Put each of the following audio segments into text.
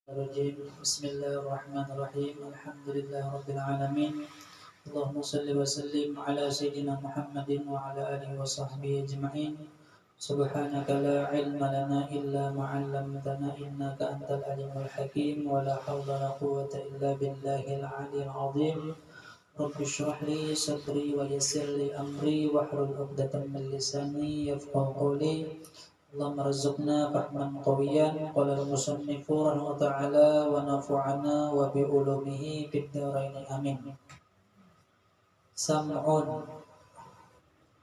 الرجيم بسم الله الرحمن الرحيم الحمد لله رب العالمين اللهم صل وسلم على سيدنا محمد وعلى آله وصحبه أجمعين سبحانك لا علم لنا إلا ما علمتنا إنك أنت العليم الحكيم ولا حول ولا قوة إلا بالله العلي العظيم رب اشرح لي صدري ويسر لي أمري واحلل عقدة من لساني يفقهوا قولي اللهم ارزقنا فهما قويا قال المصنف رحمه الله تعالى ونفعنا وبعلومه في الدارين آمين. Sam'un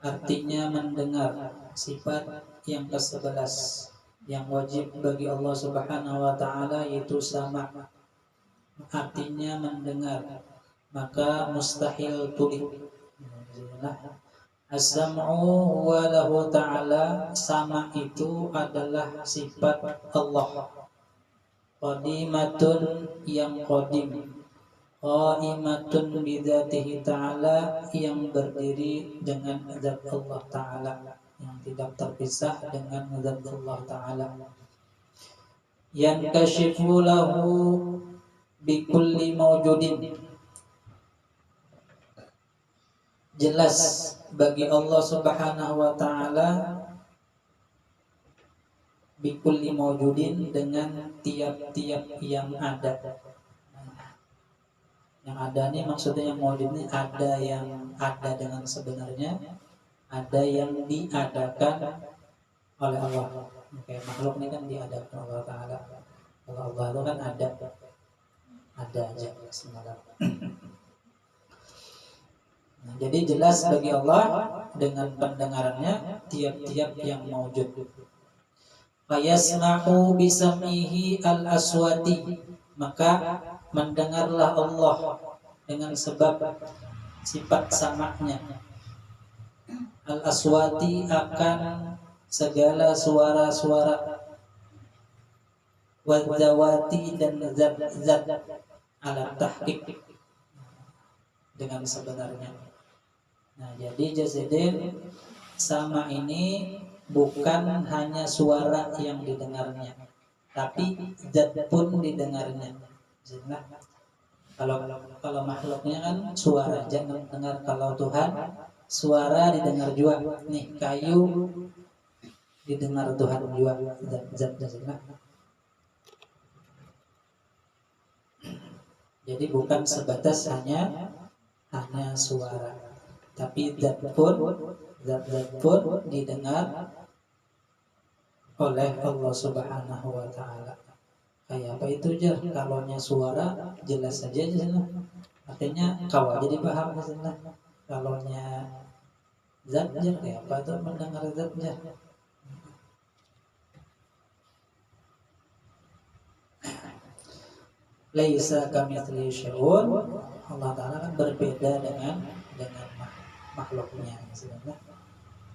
artinya mendengar, sifat yang ke-11 yang wajib bagi Allah Subhanahu wa taala yaitu sama, artinya mendengar, maka mustahil tuli. As-sam'u wa lahu ta'ala, sama itu adalah sifat Allah. Qadimatun yang qadim, qaimatun bidzatihi ta'ala yang berdiri dengan zat Allah ta'ala, yang tidak terpisah dengan zat Allah ta'ala. Yankashifu lahu bikulli mawjudin, jelas bagi Allah Subhanahu wa taala bikulli mawjudin dengan tiap-tiap yang ada. Yang ada ini maksudnya yang mawjud ini ada yang ada dengan sebenarnya, ada yang diadakan oleh Allah. Kayak makhluk ini kan diadakan oleh Allah taala. Kalau Allah itu kan ada aja sebenarnya. Nah, jadi jelas bagi Allah dengan pendengarannya tiap-tiap yang mawjud. Fayasma'u bisamihi al-aswati, maka mendengarlah Allah dengan sebab sifat samaknya. Al-aswati akan segala suara-suara, wadzawati dan zat-zat, ala tahqiq dengan sebenarnya. Nah, jadi jazidin sama ini bukan hanya suara yang didengarnya, tapi zat pun didengarnya. Nah, kalau makhluknya kan suara jangan dengar, kalau Tuhan suara didengar juga. Nih kayu didengar Tuhan juga, zat. Jadi bukan sebatas hanya suara, tapi zat pun didengar oleh Allah Subhanahu wa taala. Kayak apa itu jar? Kalaunya suara jelas saja di sana. Artinya kau jadi paham di sana. Kalaunya zat jar kayak apa itu mendengar zat jar? Laisa kamitslihi syai'un. Allah taala kan berbeda dengan makhluknya sebenarnya.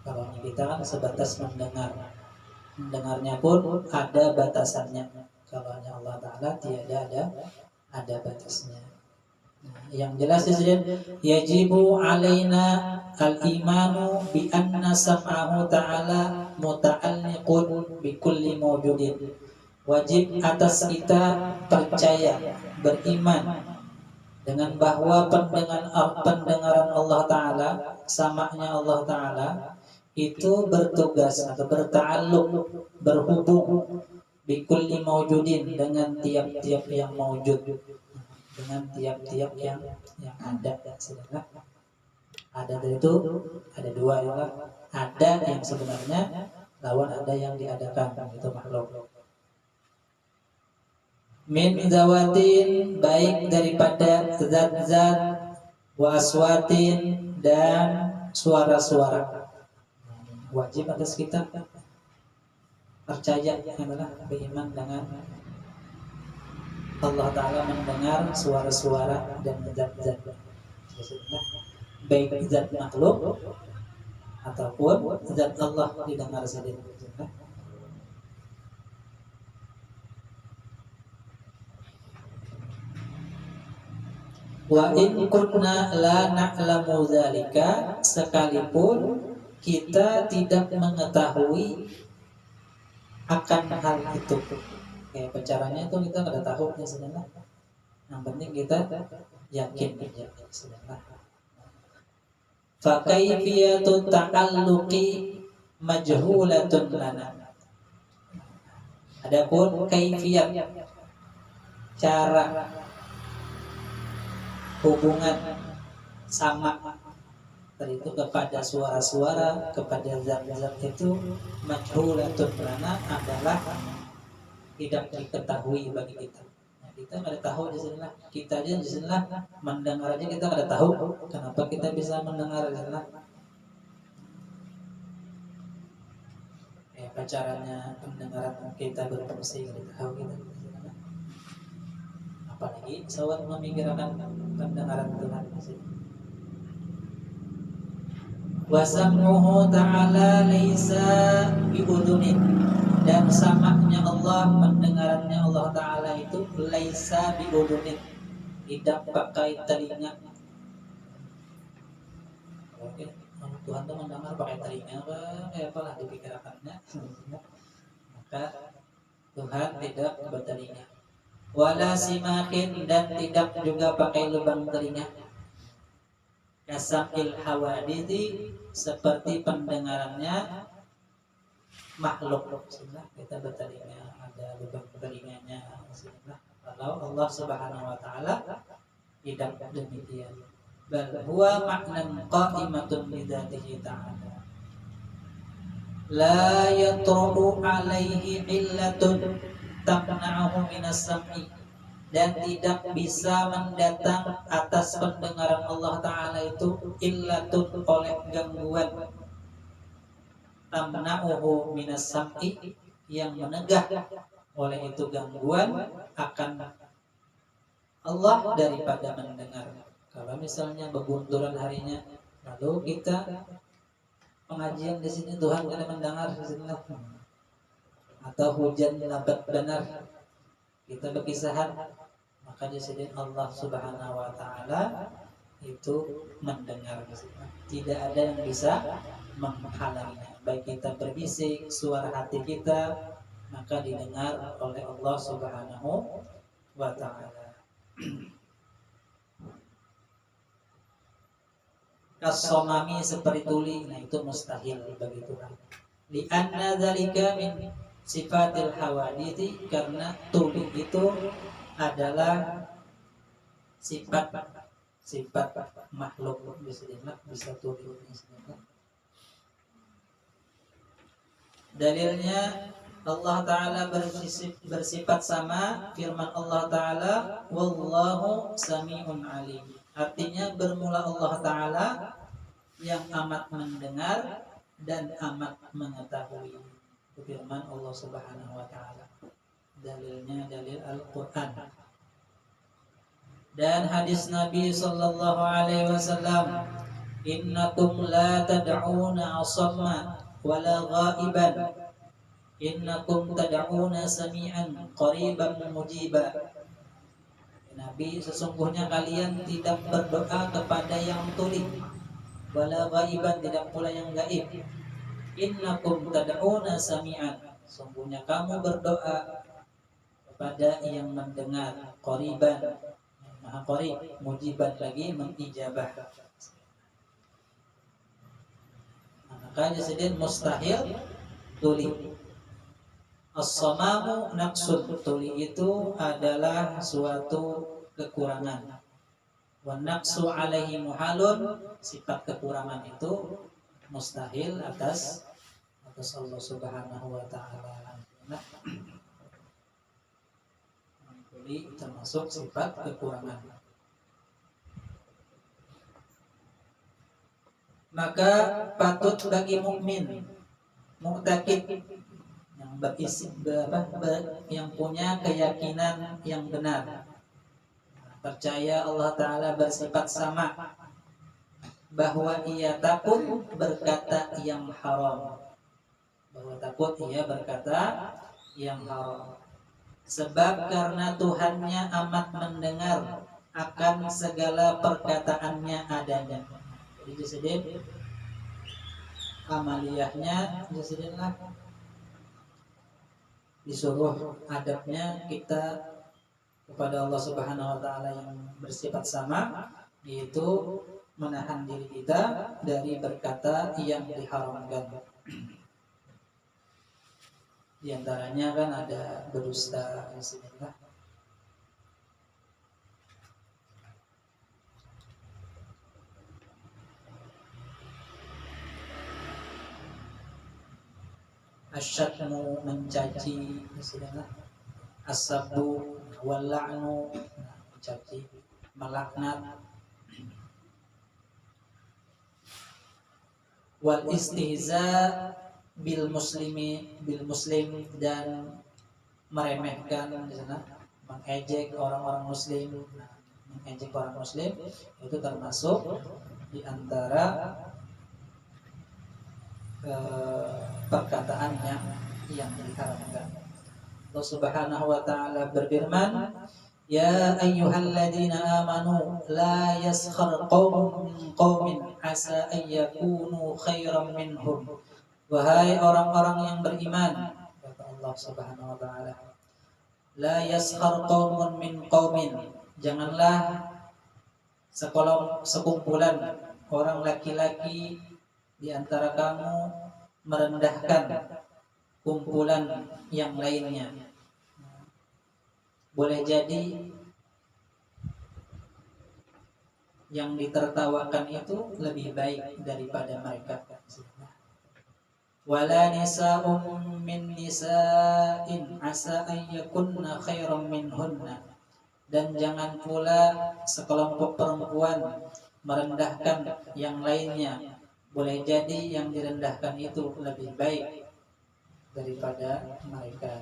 Kalau kita kan sebatas mendengarnya pun ada batasannya. Kalau Allah taala tiada ada batasnya. Nah, yang jelas di sini yajibu alaina al-imanu bi anna sam'ahu ta'ala muta'alliqun bi kulli mawjudin. Wajib atas kita percaya, beriman dengan bahwa pendengaran Allah Ta'ala, samanya Allah Ta'ala itu bertugas atau berta'alluq, berhubung bikulli mawjudin, dengan tiap-tiap yang mawjud, dengan tiap-tiap yang ada. Sebenarnya ada itu ada dua, ya, ada yang sebenarnya lawan ada yang diadakan, itu makhluk. Min zawatin, baik daripada zat-zat, wa aswatin, dan suara-suara. Wajib atas kita percaya adalah beriman dengan Allah Ta'ala mendengar suara-suara dan zat-zat, baik zat makhluk ataupun zat Allah didengar saja. Wa in kunna la na'lamu dzalika, sekalipun kita tidak mengetahui akan hal itu. Kayak caranya itu kita kada tahu ya sebenarnya. Yang penting kita yakin aja sebenarnya. Fa kaifiyatu ta'alluqi majhulatun lana. Adapun kaifiyat cara hubungan sama itu kepada suara-suara, kepada zat-zat itu majhulatun lana adalah tidak diketahui bagi kita. Nah, kita nggak tahu di sini lah. Kita aja di sini lah mendengar aja kita nggak tahu kenapa kita bisa mendengar di sini lah. Apa caranya pendengaran kita berfungsi nggak tahu kita. Apalagi sawat memikirkan pendengaran Tuhan di sini. Wasam'uhu ta'ala laisa bi'udhunin, dan sama'nya Allah, pendengarannya Allah Ta'ala itu laisa bi'udhunin, tidak pakai telinga. Oke, Tuhan itu mendengar pakai telinga, kayak apalah dipikirkannya. Maka Tuhan tidak bertelinga. Wala simakin, dan tidak juga pakai lubang telinga. Kasamil hawadithi, seperti pendengarannya makhluk. Kita bertelinga, ada lubang telinganya. Kalau Allah Subhanahu wa Ta'ala tidak demikian. Bal huwa ma'nan qa'imatun bidzatihi ta'ala. La yatru'u alaihi illatun tamna'uhu minas sam'i, dan tidak bisa mendatang atas pendengaran Allah Ta'ala itu illatun, oleh gangguan, tamna'uhu minas sam'i, yang menegah oleh itu gangguan akan Allah daripada mendengar. Kalau misalnya begunturan harinya, lalu kita pengajian di sini Tuhan tidak mendengar di sini, atau hujan lambat benar, kita berkisahan, maka di sini Allah Subhanahu wa Ta'ala itu mendengar. Tidak ada yang bisa menghalanginya. Baik kita berbisik, suara hati kita, maka didengar oleh Allah Subhanahu wa Ta'ala. Kasomami, seperti tuli, nah itu mustahil bagi Tuhan. Lianna dzalika min sifatil hawadithi, karena tuli itu adalah sifat makhluk, bisa tuli. Dalilnya Allah Ta'ala bersifat sama, firman Allah Ta'ala wallahu sami'un alim, artinya bermula Allah Ta'ala yang amat mendengar dan amat mengetahui. Firman Allah Subhanahu wa Ta'ala. Dalilnya dalil Al-Quran dan hadis Nabi sallallahu alaihi wasallam, innakum la tad'una asamma wala ghaiban, innakum tad'una sami'an qariban mujiba. Nabi, sesungguhnya kalian tidak berdoa kepada yang tuli, wala ghaiban, tidak pula yang gaib. Innakum tad'una sami'an, sungguhnya kamu berdoa kepada yang mendengar, qariban, maha qarib, mujiban lagi mengijabah. Maka disebut mustahil tuli. As-samamu naqsun, tuli itu adalah suatu kekurangan. Wa naqsu alaihi muhalun, sifat kekurangan itu mustahil atas Allah Subhanahu wa Ta'ala. Tuli termasuk sifat kekurangan. Maka patut bagi mukmin mu'taqid, yang yang punya keyakinan yang benar, percaya Allah Ta'ala bersifat sama, bahwa ia takut berkata yang haram, bahwa takut ia berkata yang haram, sebab karena Tuhannya amat mendengar akan segala perkataannya adanya. Jadi disebut amaliyahnya disebutlah disuruh adabnya kita kepada Allah Subhanahu wa taala yang bersifat sama, yaitu menahan diri kita dari berkata yang diharamkan. Di antaranya kan ada berdusta, bismillah. Asyatmu, mencaci, bismillah. As-sabbu wal la'nu, mencaci, melaknat. Wal istihza bil muslim, dan meremehkan di sana, mengejek orang-orang muslim. Mengejek orang muslim itu termasuk di antara perkataan yang diharamkan. Allah Subhanahu wa taala berfirman, ya ayyuhalladzina amanu la yaskhar qaumun min qaumin asa an yakunu khairan minhum. Wahai orang-orang yang beriman, kata Allah Subhanahu wa taala, la yaskhar qaumun min qaumin, janganlah sekumpulan orang laki-laki di antara kamu merendahkan kumpulan yang lainnya. Boleh jadi yang ditertawakan itu lebih baik daripada mereka. Wala nisa'un min nisa'in asa an yakunna khairan minhunna, dan jangan pula sekelompok perempuan merendahkan yang lainnya. Boleh jadi yang direndahkan itu lebih baik daripada mereka.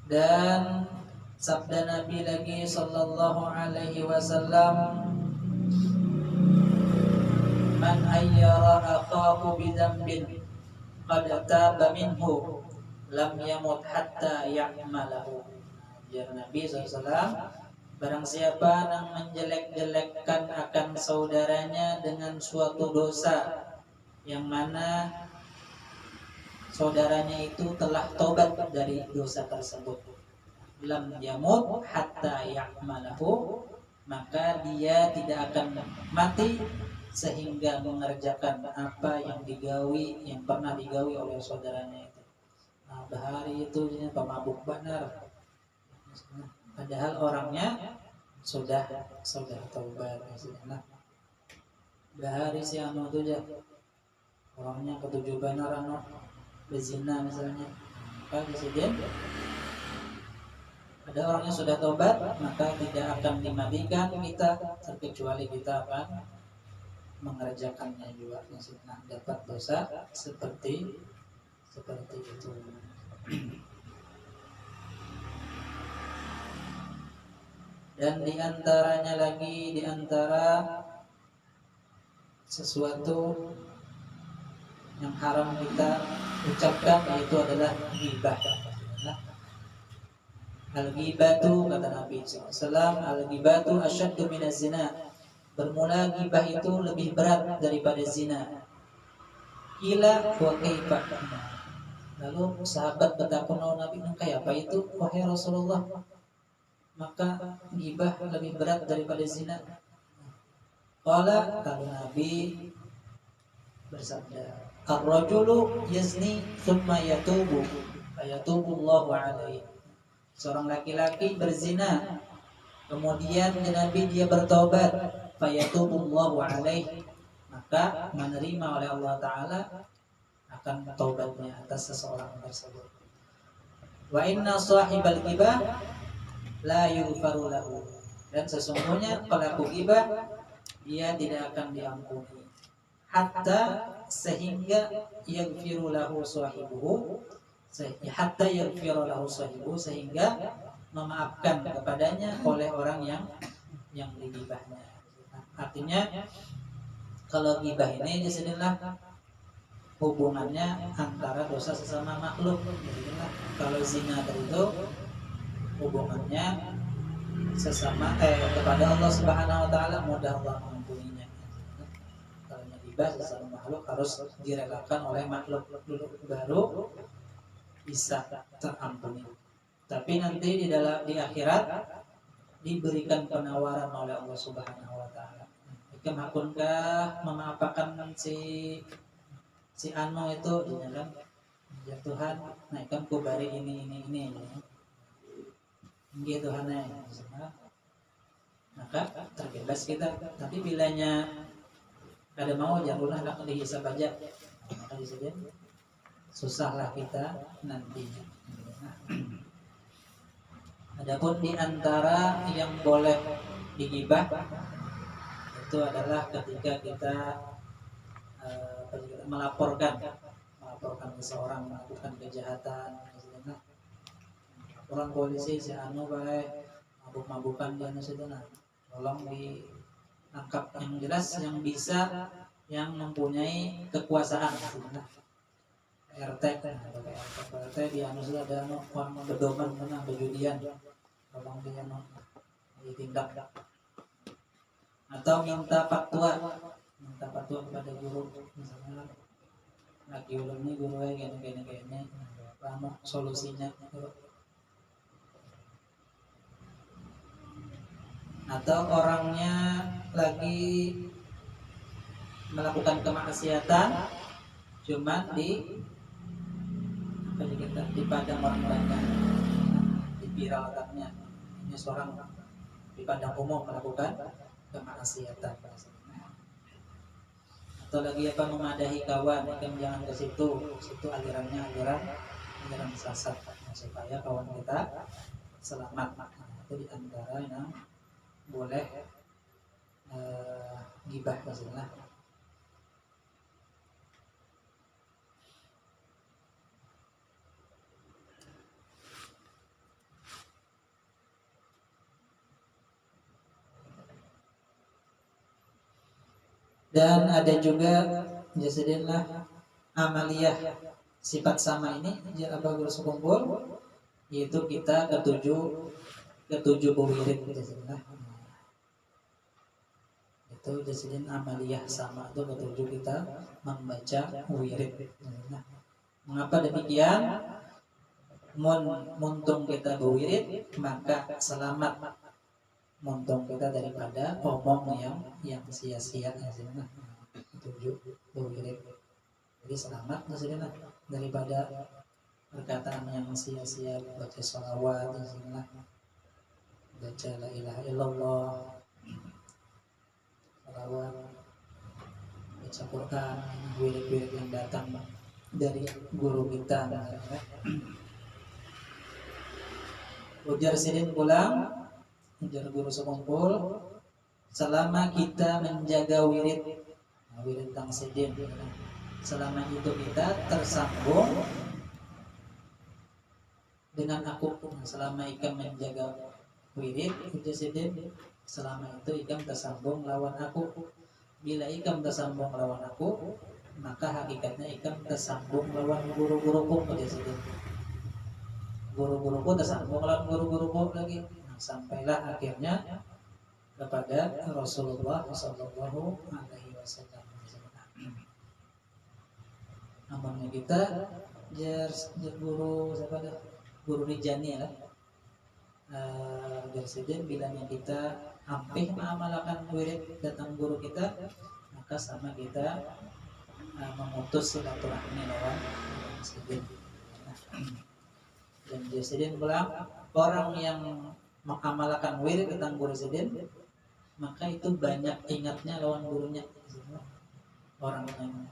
Dan sabda Nabi lagi sallallahu alaihi wasallam, man ayyara akhahu bidzambin qad taba minhu lam yamut hatta ya'malahu. Ya Nabi SAW, barang siapa yang menjelek-jelekkan akan saudaranya dengan suatu dosa yang mana saudaranya itu telah tobat dari dosa tersebut, lam yamut hatta ya'malahu, maka dia tidak akan mati sehingga mengerjakan apa yang pernah digawi oleh saudaranya itu. Nah, bahari itu pemabuk benar, padahal orangnya sudah taubat. Nah, bahari si anu itu aja orangnya ketujuh benar anu berzina misalnya, maka disini ada orangnya sudah taubat, maka tidak akan dimatikan kita terkecuali kita akan mengerjakannya juga. Nah, dapat dosa seperti itu. Dan diantaranya lagi, diantara sesuatu yang haram kita ucapkan yaitu adalah ghibah. Nah, al-ghibatu, kata Nabi SAW, al-ghibatu asyaddu minaz zina. Bermula ghibah itu lebih berat daripada zina. Qila wa kaifa. Lalu sahabat bertakun kepada Nabi, kayak apa itu wahai Rasulullah? Maka ghibah lebih berat daripada zina. Qala, kalau Nabi bersabda, ar-rajulu yazni thumma yatubu fayatubullahu alaihi. Seorang laki-laki berzina, kemudian Nabi dia bertobat, fayatubullahu alaihi, maka menerima oleh Allah Ta'ala akan taubatnya atas seseorang tersebut. Wa inna sahibal ghibah la yughfaru lahu, dan sesungguhnya pelaku ghibah dia tidak akan diampuni hatta sehingga yaghfiru lahu sahibuhu, hatta yaghfiru lahu sahibuhu, sehingga memaafkan kepadanya oleh orang yang digibahnya. Artinya kalau ghibah ini disinilah hubungannya antara dosa sesama makhluk. Jadilah kalau zina itu hubungannya sesama kepada Allah Subhanahu wa taala, mudah Allah mengampuninya. Kalau ghibah sesama makhluk harus direlakan oleh makhluk dulu baru bisa terampuni. Tapi nanti di akhirat diberikan penawaran oleh Allah Subhanahu wa taala. Ikam hakunkah memaafkan si Ano itu kan? Ya Tuhan, nah ikam kubari ini. Gitu Tuhannya. Maka terbebas kita. Tapi bilanya ada mau janganlah nak dihisab aja, maka disebut susahlah kita nantinya. Adapun di antara yang boleh digibah itu adalah ketika kita melaporkan seseorang melakukan kejahatan. Orang polisi si Anu baik mabuk-mabukan dia nah, tolong diangkat yang jelas yang bisa, yang mempunyai kekuasaan. RT di Anu sudah ada orang berdoman mana berjudian, tolong dia ditindak. Atau minta fatwa kepada guru, misalnya lagi ulun nih guru gini apa solusinya. Atau orangnya lagi melakukan kemaksiatan cuman di padang orang banyak, di viralkannya ini seorang di padang umum melakukan kemaksiatan. Atau lagi memadahi kawan, jangan ke situ alirannya aliran sesat, supaya kawan kita selamat. Itu diantara yang boleh gibah maksudnya. Dan ada juga jasadillah amaliyah sifat sama ini apa berkumpul, yaitu kita ketujuh wirid jasadillah. Itu jasadin amaliyah sama itu ketujuh kita membaca wirid. Nah, mengapa demikian? Muntung kita berwirid maka selamat muntung kita daripada omong yang sia-sia. Nah, ketujuh berwirid. Jadi selamat maksudnya daripada perkataan yang sia-sia, baca sholawat, baca la ilaha illallah, salawat, baca Quran, wirid-wirid yang datang dari guru kita. Ujar sidin pulang, ujar guru sekumpul, selama kita menjaga wirid tang sidin, selama itu kita tersambung dengan aku. Selama ikam menjaga wirid, ujar sidin, selama itu ikam tersambung lawan aku. Bila ikam tersambung lawan aku, maka hakikatnya ikam tersambung lawan guru-guruku. Guru-guruku tersambung lawan guru-guruku lagi. Nah, sampailah akhirnya kepada Rasulullah Sallallahu Alaihi Wasallam. Amalnya kita guru siapa dah? Guru Rijani lah. Jadi bilangnya kita hampir mengamalkan wirid datang guru kita, maka sama kita memutus silaturahmi lawan sidin. Dan sidin bilang orang yang mengamalkan wirid datang guru sidin, maka itu banyak ingatnya lawan gurunya. Orang yang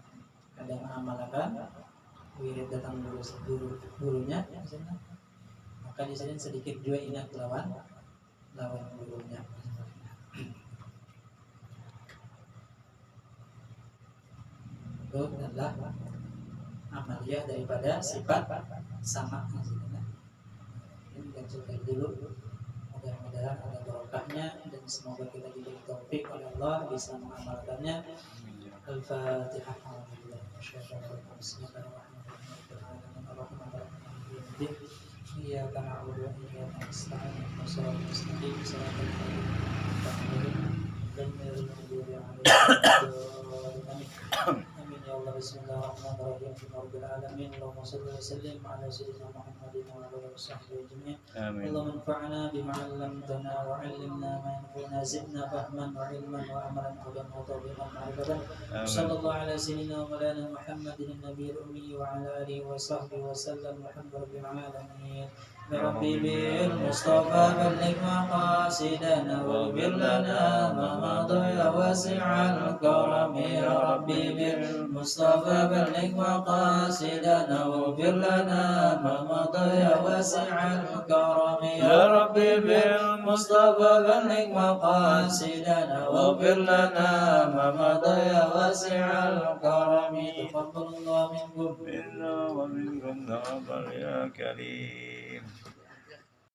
kadang mengamalkan wirid datang gurunya, maka di sini sedikit juga ingat lawan gurunya. Itu adalah amaliyah daripada sifat sama. Ini kan sudah dulu. Mudah-mudahan ada barokahnya dan semoga kita diberi taufik oleh Allah bisa mengamalkannya. Al-Fatihah. Bismillahirrahmanirrahim. Iyyaka na'budu wa iyyaka nasta'in. Shiratal mustaqim. Shiratal ladzina an'amta 'alaihim ghairil maghdubi 'alaihim waladdallin. Amin. الله. بسم الله الرحمن الرحيم. الحمد لله رب العالمين. اللهم صل وسلم على سيدنا محمد وعلى آله وصحبه أجمعين. اللهم انفعنا بما علمتنا وعلمنا ما ينفعنا زدنا فهما وعلما وعملا هدى وتوفيقا معرفة. صلى الله على سيدنا ومولانا محمد النبي الأمي وعلى آله وصحبه وسلم. الحمد لله رب العالمين. يا ربي بالمصطفى بلغ مقاصدنا واغفر لنا ما مضى يا واسع الكرم. يا ربي بالمصطفى بلغ مقاصدنا واغفر لنا ما مضى يا واسع الكرم. يا ربي بالمصطفى بلغ مقاصدنا واغفر لنا ما مضى يا واسع الكرم. تقبل الله منكم منا ومنكم تقبل يا كريم.